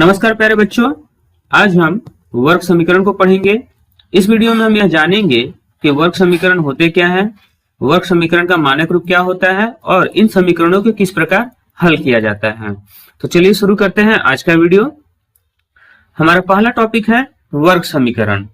नमस्कार प्यारे बच्चों, आज हम वर्ग समीकरण को पढ़ेंगे। इस वीडियो में हम यह जानेंगे कि वर्ग समीकरण होते क्या हैं, वर्ग समीकरण का मानक रूप क्या होता है और इन समीकरणों को किस प्रकार हल किया जाता है। तो चलिए शुरू करते हैं आज का वीडियो। हमारा पहला टॉपिक है वर्ग समीकरण।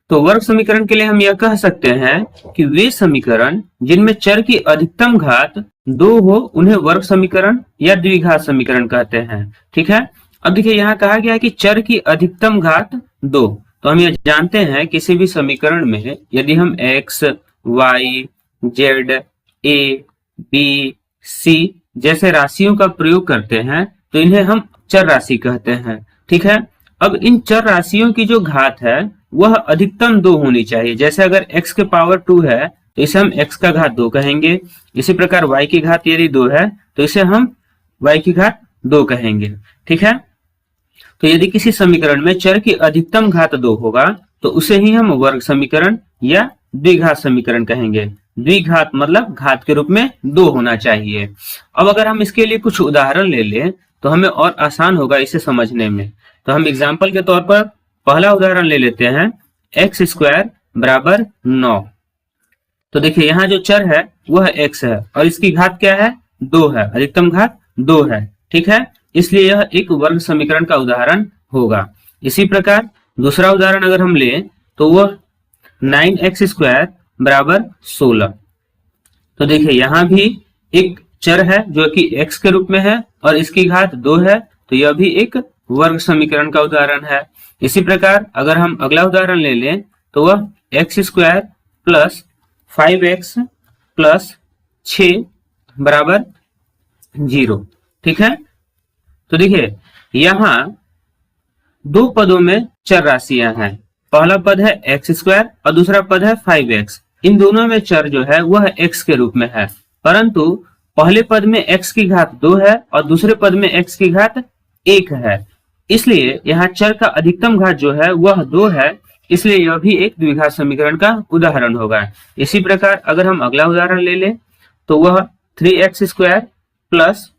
तो वर्ग समीकरण के लिए हम यह कह सकते हैं कि वे समीकरण जिनमें चर की अधिकतम घात 2 हो उन्हें वर्ग समीकरण या द्विघात समीकरण कहते हैं। ठीक है, अब देखिए यहाँ कहा गया है कि चर की अधिकतम घात 2। तो हम यह जानते हैं किसी भी समीकरण में यदि हम x, y, z, a, b, c जैसे राशियों का प्रयोग करते हैं तो इन्हें हम चर राशि कहते हैं। ठीक है, अब इन चर राशियों की जो घात है वह अधिकतम 2 होनी चाहिए। जैसे अगर x के पावर 2 है तो इसे हम x का घात 2 कहेंगे। इसी प्रकार y की घात यदि 2 है तो इसे हम y की घात 2 कहेंगे। ठीक है, तो यदि किसी समीकरण में चर की अधिकतम घात 2 होगा तो उसे ही हम वर्ग समीकरण या द्विघात समीकरण कहेंगे। द्विघात मतलब घात के रूप में 2 होना चाहिए। अब अगर हम इसके लिए कुछ उदाहरण ले लें तो हमें और आसान होगा इसे समझने में। तो हम एग्जाम्पल के तौर पर पहला उदाहरण ले लेते हैं, एक्स स्क्वायर बराबर 9। तो देखिए यहाँ जो चर है वह x है और इसकी घात क्या है, 2 है, अधिकतम घात 2 है। ठीक है, इसलिए यह एक वर्ग समीकरण का उदाहरण होगा। इसी प्रकार दूसरा उदाहरण अगर हम लें तो वह 9x स्क्वायर बराबर 16। तो देखिए यहाँ भी एक चर है जो कि x के रूप में है और इसकी घात 2 है, तो यह भी एक वर्ग समीकरण का उदाहरण है। इसी प्रकार अगर हम अगला उदाहरण ले लें तो वह x square plus 5x plus 6 बराबर 0। ठीक है, तो देखिए यहाँ दो पदों में चर राशियां हैं। पहला पद है एक्स स्क्वायर और दूसरा पद है 5x। इन दोनों में चर जो है वह x के रूप में है, परंतु पहले पद में x की घात 2 है और दूसरे पद में x की घात 1 है। इसलिए यहाँ चर का अधिकतम घात जो है वह 2 है, इसलिए यह भी एक द्विघात समीकरण का उदाहरण होगा। इसी प्रकार अगर हम अगला उदाहरण ले लें तो वह 3x square plus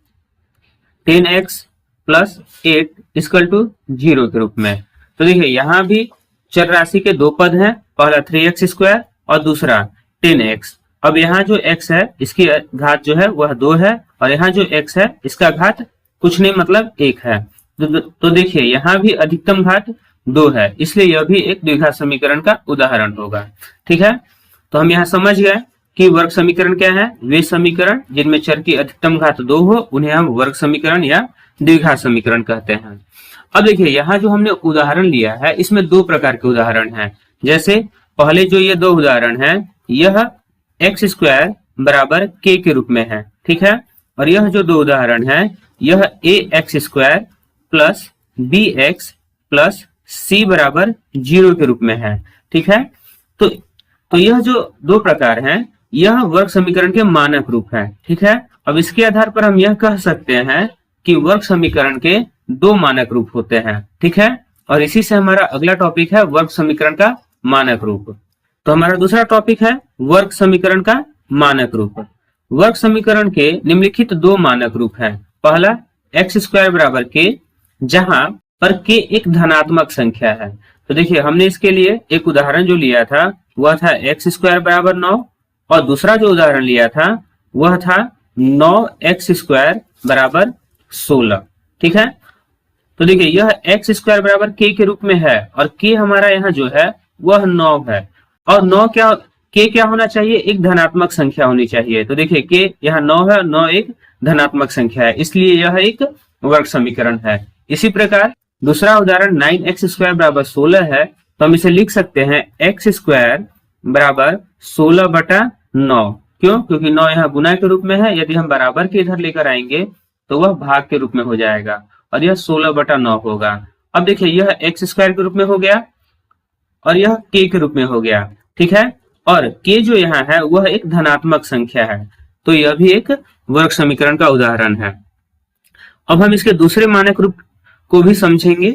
10x plus 8 equal to 0 के रूप में। तो देखिए यहाँ भी चर राशि के दो पद हैं, पहला 3x स्क्वायर और दूसरा 10x। अब यहाँ जो x है इसकी घात जो है वह 2 है और यहाँ जो x है इसका घात कुछ नहीं मतलब 1 है। तो देखिए यहाँ भी अधिकतम घात 2 है, इसलिए यह भी एक द्विघात समीकरण का उदाहरण होगा। ठीक है, तो हम यहाँ समझ गए कि वर्ग समीकरण क्या है। वे समीकरण जिनमें चर की अधिकतम घात 2 हो उन्हें हम वर्ग समीकरण या द्विघात समीकरण कहते हैं। अब देखिए यहाँ जो हमने उदाहरण लिया है इसमें दो प्रकार के उदाहरण हैं। जैसे पहले जो ये दो उदाहरण हैं यह एक्स स्क्वायर बराबर k के रूप में है। ठीक है, और यह जो दो उदाहरण है यह a x square plus b x plus c बराबर 0 के रूप में है। ठीक है, तो यह जो दो प्रकार हैं यह वर्ग समीकरण के मानक रूप है। ठीक है, अब इसके आधार पर हम यह कह सकते हैं कि वर्ग समीकरण के दो मानक रूप होते हैं। ठीक है, और इसी से हमारा अगला टॉपिक है वर्ग समीकरण का मानक रूप। तो हमारा दूसरा टॉपिक है वर्ग समीकरण का मानक रूप। वर्ग समीकरण के निम्नलिखित दो मानक रूप हैं। पहला एक्स स्क्वायर बराबर k, जहां पर k एक धनात्मक संख्या है। तो देखिए हमने इसके लिए एक उदाहरण जो लिया था वह था एक्स स्क्वायर बराबर 9 और दूसरा जो उदाहरण लिया था वह था 9x स्क्वायर बराबर 16। ठीक है, तो देखिए यह एक्स स्क्वायर बराबर k के रूप में है और k हमारा यहाँ जो है वह 9 है और 9 क्या होना चाहिए, एक धनात्मक संख्या होनी चाहिए। तो देखिए k यहाँ 9 है, 9 एक धनात्मक संख्या है, इसलिए यह एक वर्ग समीकरण है। इसी प्रकार दूसरा उदाहरण 9x स्क्वायर बराबर 16 है, तो हम इसे लिख सकते हैं एक्स स्क्वायर बराबर 16 बटा 9। क्यों, क्योंकि 9 यहाँ गुना के रूप में है, यदि हम बराबर के इधर लेकर आएंगे तो वह भाग के रूप में हो जाएगा और यह 16 बटा 9 होगा। अब देखिए यह एक्स स्क्वायर के रूप में हो गया और यह k के रूप में हो गया। ठीक है, और k जो यहाँ है वह एक धनात्मक संख्या है, तो यह भी एक वर्ग समीकरण का उदाहरण है। अब हम इसके दूसरे मानक रूप को भी समझेंगे।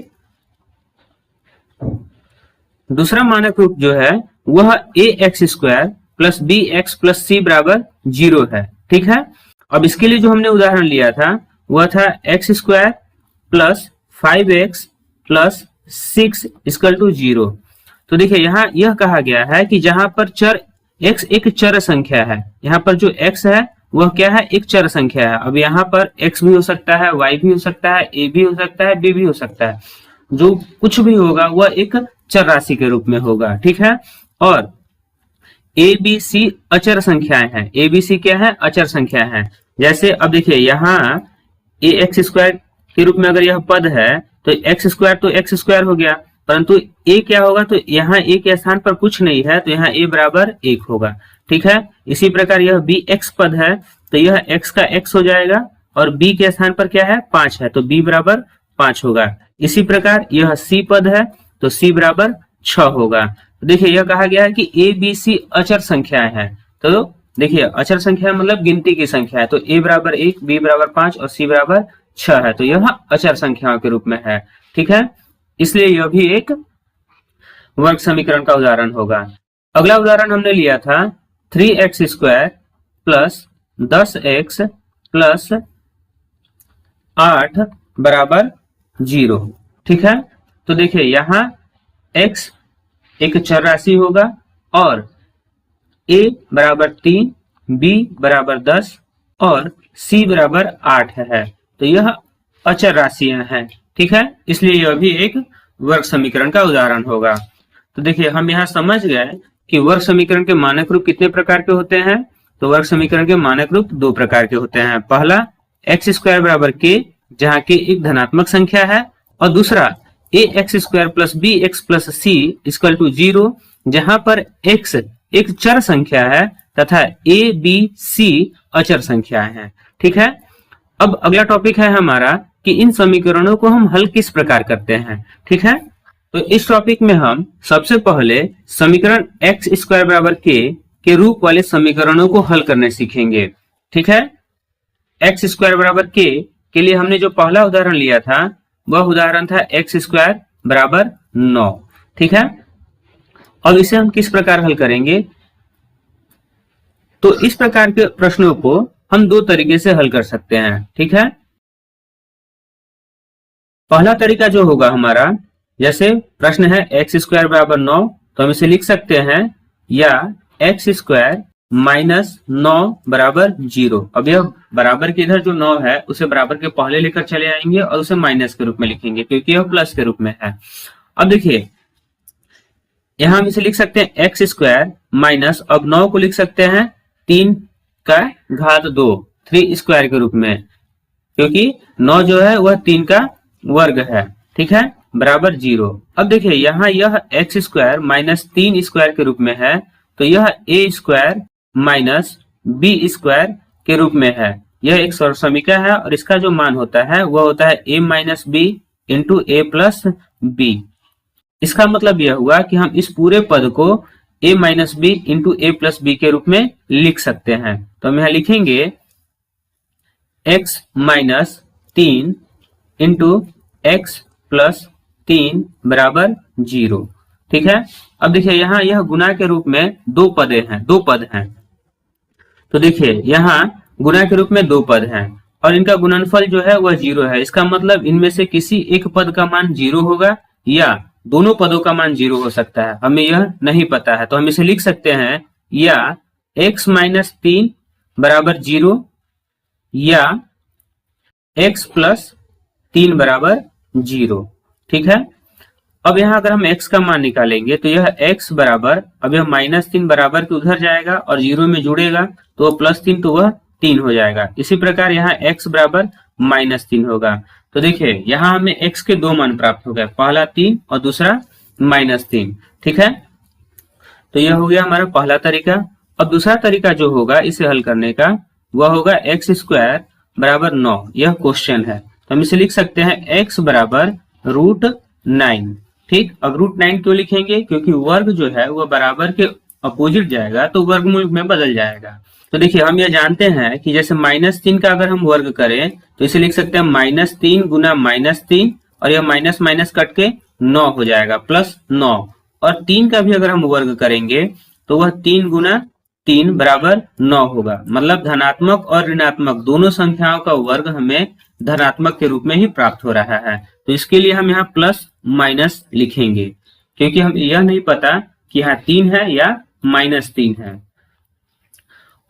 दूसरा मानक रूप जो है वह a x square plus b x plus c बराबर 0 है। ठीक है, अब इसके लिए जो हमने उदाहरण लिया था वह था x square plus 5x plus 6 equal to 0। तो देखिए यहाँ यह कहा गया है कि जहां पर चर x एक चर संख्या है, यहाँ पर जो x है वह क्या है, एक चर संख्या है। अब यहाँ पर x भी हो सकता है, y भी हो सकता है, a भी हो सकता है, b भी हो सकता है। जो कुछ भी होगा वह एक चर राशि के रूप में होगा, ठीक है। और ए बी सी अचर संख्याएं हैं। ए बी सी क्या है, अचर संख्या है। जैसे अब देखिए यहाँ ए एक्स स्क्वायर के रूप में अगर यह पद है तो एक्स स्क्वायर तो एक्स स्क्वायर हो गया, परंतु ए क्या होगा, तो यहाँ ए के स्थान पर कुछ नहीं है तो यहाँ ए बराबर 1 होगा, ठीक है। इसी प्रकार यह बी एक्स पद है तो यह एक्स का एक्स हो जाएगा और बी के स्थान पर क्या है, 5 है तो बी बराबर 5 होगा। इसी प्रकार यह सी पद है तो सी बराबर 6 होगा। तो देखिए यह कहा गया है कि ए बी सी अचर संख्याएं हैं। तो देखिए अचर संख्या मतलब गिनती की संख्या है, तो ए बराबर 1, बी बराबर 5 और सी बराबर 6 है, तो यह अचर संख्याओं के रूप में है, ठीक है। इसलिए यह भी एक वर्ग समीकरण का उदाहरण होगा। अगला उदाहरण हमने लिया था 3x square plus 10x plus 8 बराबर 0, ठीक है। तो देखिए यहाँ x एक चर राशि होगा और a बराबर 3, b बराबर 10 और c बराबर 8 है, तो यह अचर राशियां हैं, ठीक है। इसलिए यह भी एक वर्ग समीकरण का उदाहरण होगा। तो देखिए हम यहाँ समझ गए कि वर्ग समीकरण के मानक रूप कितने प्रकार के होते हैं। तो वर्ग समीकरण के मानक रूप 2 प्रकार के होते हैं। पहला एक्स स्क्वायर बराबर के, जहाँ के एक धनात्मक संख्या है, और दूसरा a x square plus b x plus c equal to 0, जहां पर x एक चर संख्या है तथा ए बी सी अचर संख्याएं हैं, ठीक है। अब अगला टॉपिक है हमारा कि इन समीकरणों को हम हल किस प्रकार करते हैं, ठीक है। तो इस टॉपिक में हम सबसे पहले समीकरण एक्स स्क्वायर बराबर के रूप वाले समीकरणों को हल करने सीखेंगे, ठीक है। एक्स स्क्वायर बराबर के लिए हमने जो पहला उदाहरण लिया था वह उदाहरण था एक्स स्क्वायर बराबर 9, ठीक है। अब इसे हम किस प्रकार हल करेंगे, तो इस प्रकार के प्रश्नों को हम 2 तरीके से हल कर सकते हैं, ठीक है। पहला तरीका जो होगा हमारा, जैसे प्रश्न है एक्स स्क्वायर बराबर 9, तो हम इसे लिख सकते हैं या एक्स स्क्वायर माइनस 9 बराबर 0। अब यह बराबर के इधर जो 9 है उसे बराबर के पहले लेकर चले आएंगे और उसे माइनस के रूप में लिखेंगे क्योंकि यह प्लस के रूप में है। अब देखिए यहां हम इसे लिख सकते हैं एक्स स्क्वायर माइनस, अब 9 को लिख सकते हैं 3 का घात 2, 3 स्क्वायर के रूप में, क्योंकि 9 जो है वह 3 का वर्ग है, ठीक है, बराबर 0। अब देखिए यहाँ यह एक्स स्क्वायर माइनस 3 स्क्वायर के रूप में है, तो यह ए स्क्वायर माइनस बी स्क्वायर के रूप में है। यह एक समीकरण है और इसका जो मान होता है वह होता है a minus b into a plus b. इसका मतलब यह हुआ कि हम इस पूरे पद को a minus b into a plus b के रूप में लिख सकते हैं। तो हम यहाँ लिखेंगे x minus 3 into x plus 3 बराबर 0, ठीक है। अब देखिए यहाँ यह गुणा के रूप में 2 पद हैं। तो देखिए यहाँ गुणा के रूप में 2 पद हैं और इनका गुणनफल जो है वह 0 है। इसका मतलब इनमें से किसी एक पद का मान 0 होगा या दोनों पदों का मान 0 हो सकता है, हमें यह नहीं पता है। तो हम इसे लिख सकते हैं या x माइनस 3 बराबर 0 या x प्लस 3 बराबर 0, ठीक है। अब यहाँ अगर हम x का मान निकालेंगे तो यह x बराबर, अब यह माइनस 3 बराबर के उधर जाएगा और 0 में जुड़ेगा तो वह प्लस 3, तो वह 3 हो जाएगा। इसी प्रकार यहाँ x बराबर माइनस 3 होगा। तो देखिए यहाँ हमें x के 2 मान प्राप्त हो गए, पहला 3 और दूसरा माइनस 3, ठीक है। तो यह हो गया हमारा पहला तरीका। अब दूसरा तरीका जो होगा इसे हल करने का वह होगा एक्स स्क्वायर बराबर 9, यह क्वेश्चन है, तो हम इसे लिख सकते हैं x बराबर √9, ठीक। अब √9 क्यों लिखेंगे, क्योंकि वर्ग जो है वह बराबर के अपोजिट जाएगा तो वर्गमूल में बदल जाएगा। तो देखिए हम यह जानते हैं कि जैसे -3 का अगर हम वर्ग करें तो इसे लिख सकते हैं -3 गुना -3 और यह माइनस माइनस कट के 9 हो जाएगा +9, और 3 का भी अगर हम वर्ग करेंगे तो वह 3 गुना 3 बराबर 9 होगा। मतलब धनात्मक और ऋणात्मक दोनों संख्याओं का वर्ग हमें धनात्मक के रूप में ही प्राप्त हो रहा है। तो इसके लिए हम यहाँ प्लस माइनस लिखेंगे, क्योंकि हम यह नहीं पता कि यहाँ 3 है या -3 है।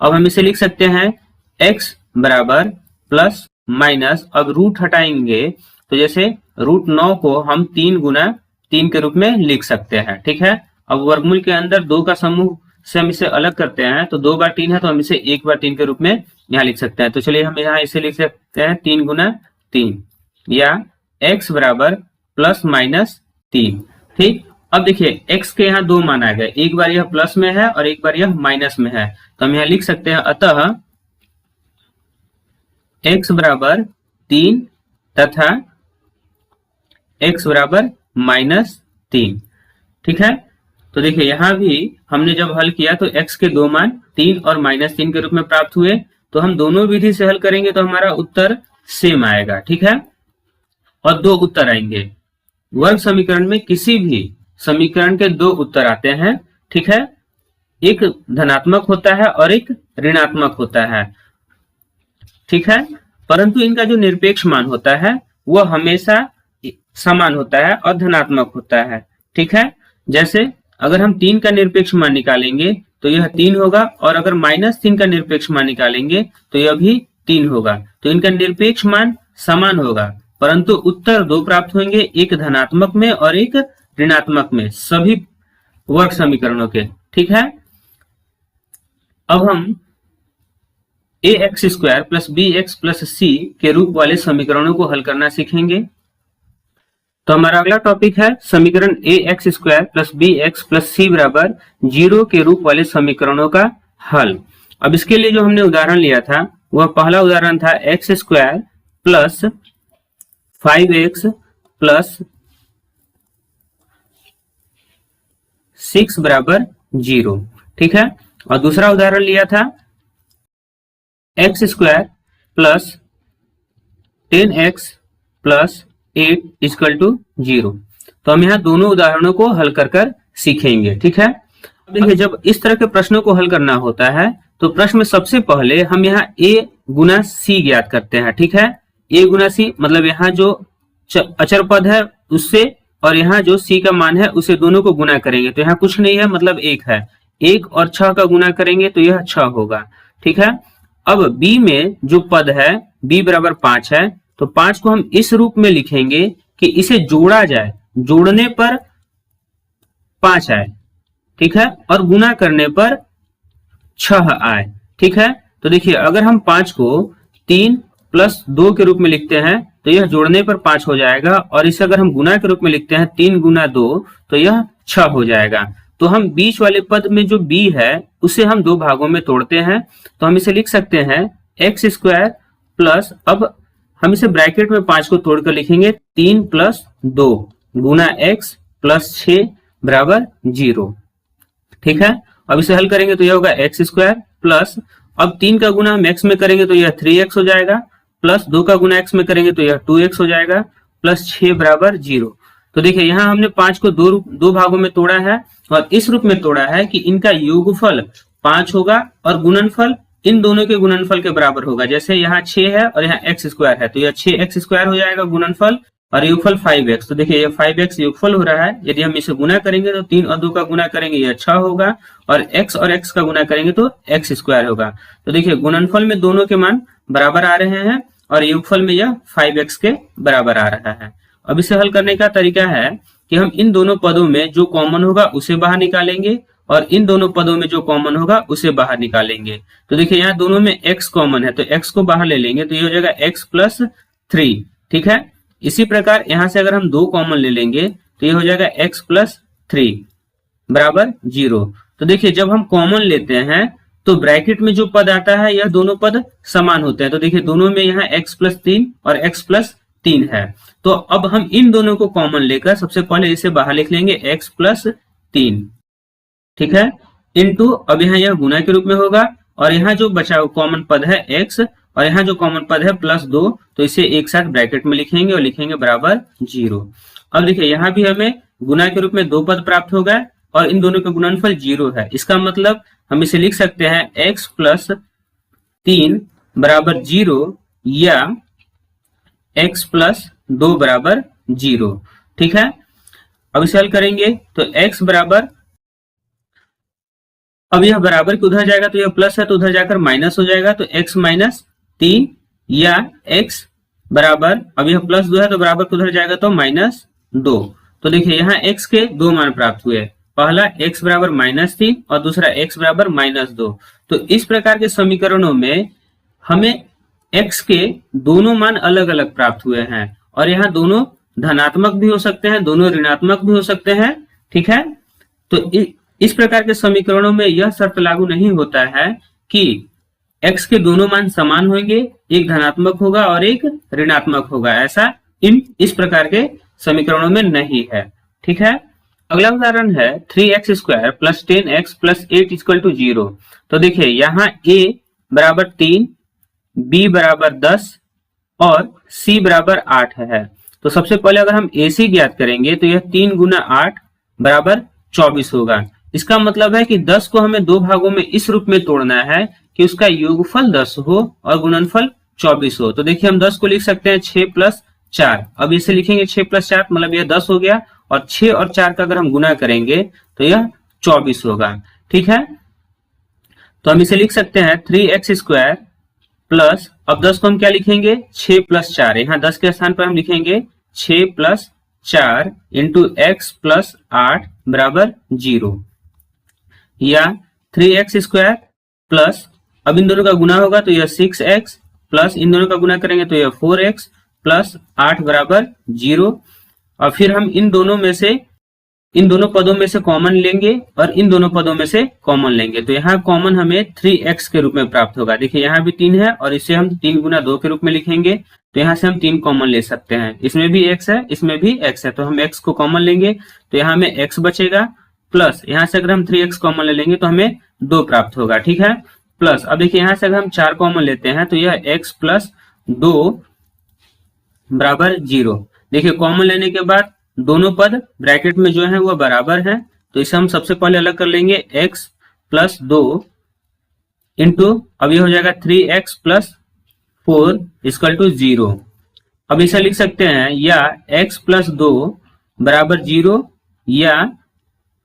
अब हम इसे लिख सकते हैं x बराबर प्लस माइनस, अब रूट हटाएंगे तो जैसे √9 को हम 3 गुना 3 के रूप में लिख सकते हैं। ठीक है, अब वर्गमूल के अंदर 2 का समूह से हम इसे अलग करते हैं, तो 2 बार 3 है तो हम इसे 1 बार 3 के रूप में यहाँ लिख सकते हैं। तो चलिए हम यहाँ इसे लिख सकते हैं 3 गुना 3, या x बराबर प्लस माइनस 3। ठीक, अब देखिए x के यहाँ 2 मान आ गए, एक बार यह प्लस में है और एक बार यह माइनस में है, तो हम यहाँ लिख सकते हैं अतः x बराबर 3 तथा x बराबर -3। ठीक है, तो देखिए यहाँ भी हमने जब हल किया तो x के 2 मान 3 और -3 के रूप में प्राप्त हुए, तो हम दोनों विधि से हल करेंगे तो हमारा उत्तर सेम आएगा। ठीक है, और 2 उत्तर आएंगे। वर्ग समीकरण में किसी भी समीकरण के 2 उत्तर आते हैं। ठीक है, एक धनात्मक होता है और एक ऋणात्मक होता है। ठीक है, परंतु इनका जो निरपेक्ष मान होता है वह हमेशा समान होता है और धनात्मक होता है। ठीक है, जैसे अगर हम 3 का निरपेक्ष मान निकालेंगे तो यह 3 होगा, और अगर -3 का निरपेक्ष मान निकालेंगे तो यह भी 3 होगा। तो इनका निरपेक्ष मान समान होगा, परंतु उत्तर 2 प्राप्त होंगे, एक धनात्मक में और एक ऋणात्मक में, सभी वर्ग समीकरणों के। ठीक है, अब हम ax² + bx + c के रूप वाले समीकरणों को हल करना सीखेंगे। तो हमारा अगला टॉपिक है समीकरण ax² + bx + c बराबर 0 के रूप वाले समीकरणों का हल। अब इसके लिए जो हमने उदाहरण लिया था वह पहला उदाहरण था x² + 5x + 6 बराबर 0। ठीक है, और दूसरा उदाहरण लिया था x² + 10x + 8 = 0। तो हम यहाँ दोनों उदाहरणों को हल कर सीखेंगे। ठीक है, देखिए जब इस तरह के प्रश्नों को हल करना होता है तो प्रश्न में सबसे पहले हम यहाँ a गुना c ज्ञात करते हैं। ठीक है, a गुना c मतलब यहाँ जो अचर पद है उससे और यहाँ जो c का मान है उसे दोनों को गुना करेंगे, तो यहाँ कुछ नहीं है मतलब 1 है, 1 और 6 का गुना करेंगे तो यह 6 होगा। ठीक है, अब b में जो पद है b बराबर 5 है, तो 5 को हम इस रूप में लिखेंगे कि इसे जोड़ा जाए, जोड़ने पर 5 आए। ठीक है, और गुना करने पर 6 आए। ठीक है, तो देखिए अगर हम 5 को 3 + 2 के रूप में लिखते हैं तो यह जोड़ने पर 5 हो जाएगा, और इसे अगर हम गुना के रूप में लिखते हैं 3 × 2 तो यह 6 हो जाएगा। तो हम बीच वाले पद में जो b है उसे हम 2 भागों में तोड़ते हैं, तो हम इसे लिख सकते हैं x² प्लस, अब हम इसे ब्रैकेट में 5 को तोड़कर लिखेंगे 3 + 2 गुना x + 6 बराबर 0। ठीक है, अब इसे हल करेंगे तो यह होगा x² प्लस, अब 3 का गुना हम x में करेंगे तो यह 3x हो जाएगा, प्लस 2 का गुना x में करेंगे तो यह 2x हो जाएगा, प्लस 6 बराबर 0। तो देखिए यहाँ हमने 5 को दो भागों में तोड़ा है और इस रूप में तोड़ा है कि इनका योगफल 5 होगा और गुणनफल इन दोनों के गुणनफल के बराबर होगा। जैसे यहाँ 6 है और यहाँ x² है तो यह 6x² हो जाएगा गुणनफल, और योगफल 5x। तो देखिए यह 5x योगफल हो रहा है, यदि हम इसे गुना करेंगे तो 3 और 2 का गुना करेंगे यह 6 होगा, और x का गुना करेंगे तो x² होगा। तो देखिए गुणनफल में दोनों के मान बराबर आ रहे हैं और योगफल में यह 5x के बराबर आ रहा है। अब इसे हल करने का तरीका है कि हम इन दोनों पदों में जो कॉमन होगा उसे बाहर निकालेंगे और इन दोनों पदों में जो कॉमन होगा उसे बाहर निकालेंगे। तो देखिए यहाँ दोनों में x कॉमन है तो x को बाहर ले लेंगे तो ये हो जाएगा x + 3। ठीक है, इसी प्रकार यहाँ से अगर हम 2 कॉमन ले लेंगे तो ये हो जाएगा x + 3 बराबर 0। तो देखिए जब हम कॉमन लेते हैं तो ब्रैकेट में जो पद आता है यह दोनों पद समान होते हैं। तो देखिए दोनों में यहाँ x + 3 और x + 3 है, तो अब हम इन दोनों को कॉमन लेकर सबसे पहले इसे बाहर लिख लेंगे x + 3। ठीक है, इनटू, अब यहाँ यह गुना के रूप में होगा और यहाँ जो बचा कॉमन पद है x और यहाँ जो कॉमन पद है +2, तो इसे एक साथ ब्रैकेट में लिखेंगे और लिखेंगे बराबर 0। अब देखिए यहाँ भी हमें गुना के रूप में 2 पद प्राप्त हो गए और इन दोनों का गुणनफल 0 है। इसका मतलब हम इसे लिख सकते हैं x प्लस 3 बराबर 0 या x प्लस 2 बराबर 0। ठीक है, अब इसे हल करेंगे तो x बराबर, अब यह बराबर के उधर जाएगा तो यह प्लस है तो उधर जाकर माइनस हो जाएगा, तो x माइनस 3 या x बराबर, अब यह प्लस 2 है तो बराबर के उधर जाएगा तो माइनस 2। तो देखिए यहाँ x के दो मान प्राप्त हुए, पहला x बराबर -3 और दूसरा x बराबर -2। तो इस प्रकार के समीकरणों में हमें x के दोनों मान अलग अलग प्राप्त हुए हैं और यहाँ दोनों धनात्मक भी हो सकते हैं, दोनों ऋणात्मक भी हो सकते हैं। ठीक है, तो इस प्रकार के समीकरणों में यह शर्त लागू नहीं होता है कि x के दोनों मान समान होंगे, एक धनात्मक होगा और एक ऋणात्मक होगा, ऐसा इस प्रकार के समीकरणों में नहीं है। ठीक है, अगला उदाहरण है 3x² plus 10x plus 8 equal to 0। तो देखिए यहाँ a बराबर 3, b बराबर 10 और c बराबर 8 है। तो सबसे पहले अगर हम ac ज्ञात करेंगे तो यह 3 गुना 8 बराबर 24 होगा। इसका मतलब है कि 10 को हमें दो भागों में इस रूप में तोड़ना है कि उसका योगफल 10 हो और गुणनफल 24 हो। तो देखिए हम 10 को लिख सकते हैं 6 प्लस 4। अब इसे लिखेंगे 6 प्लस 4 मतलब यह 10 हो गया और 6 और 4 का अगर हम गुना करेंगे तो यह 24 होगा। ठीक है, तो हम इसे लिख सकते हैं 3x² प्लस, अब 10 को हम क्या लिखेंगे 6 प्लस 4, यहाँ 10 के स्थान पर हम लिखेंगे 6 प्लस 4 इंटू x प्लस 8 बराबर 0, या 3x² प्लस, अब इन दोनों का गुना होगा तो यह 6x प्लस इन दोनों का गुना करेंगे तो यह 4x प्लस 8 बराबर 0। और फिर हम इन दोनों पदों में से कॉमन लेंगे और इन दोनों पदों में से कॉमन लेंगे, तो यहाँ कॉमन हमें 3x के रूप में प्राप्त होगा। देखिए यहाँ भी 3 है और इसे हम 3 गुना 2 के रूप में लिखेंगे, तो यहाँ से हम 3 कॉमन ले सकते हैं, इसमें भी x है इसमें भी x है, तो हम x को कॉमन लेंगे तो यहाँ हमें x बचेगा, प्लस यहाँ से अगर हम 3x कॉमन ले लेंगे तो हमें 2 प्राप्त होगा। ठीक है, प्लस अब देखिए यहाँ से अगर हम 4 कॉमन लेते हैं तो यह x प्लस 2 बराबर 0। देखिए कॉमन लेने के बाद दोनों पद ब्रैकेट में जो है वह बराबर है, तो इसे हम सबसे पहले अलग कर लेंगे x प्लस 2 इंटू, अब ये हो जाएगा 3x प्लस 4 इक्वल टू 0। अब इसे लिख सकते हैं या x प्लस 2 बराबर 0 या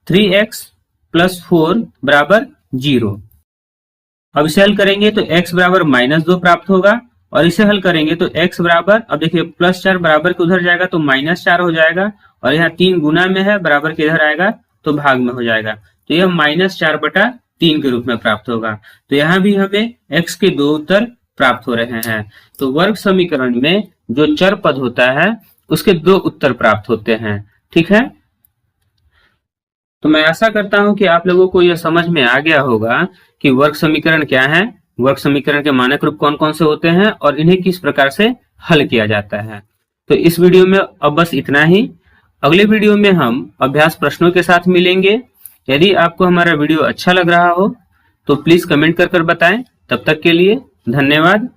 3x प्लस 4 बराबर 0। अब इसे हल करेंगे तो x बराबर -2 प्राप्त होगा और इसे हल करेंगे तो x बराबर, अब देखिए प्लस 4 बराबर के उधर जाएगा तो -4 हो जाएगा और यहाँ 3 गुना में है, बराबर के इधर आएगा तो भाग में हो जाएगा, तो यह -4/3 के रूप में प्राप्त होगा। तो यहाँ भी हमें x के 2 उत्तर प्राप्त हो रहे हैं। तो वर्ग समीकरण में जो चर पद होता है उसके 2 उत्तर प्राप्त होते हैं। ठीक है, तो मैं आशा करता हूं कि आप लोगों को यह समझ में आ गया होगा कि वर्ग समीकरण क्या है, वर्ग समीकरण के मानक रूप कौन कौन से होते हैं और इन्हें किस प्रकार से हल किया जाता है। तो इस वीडियो में अब बस इतना ही। अगले वीडियो में हम अभ्यास प्रश्नों के साथ मिलेंगे। यदि आपको हमारा वीडियो अच्छा लग रहा हो तो प्लीज कमेंट कर बताएं। तब तक के लिए धन्यवाद।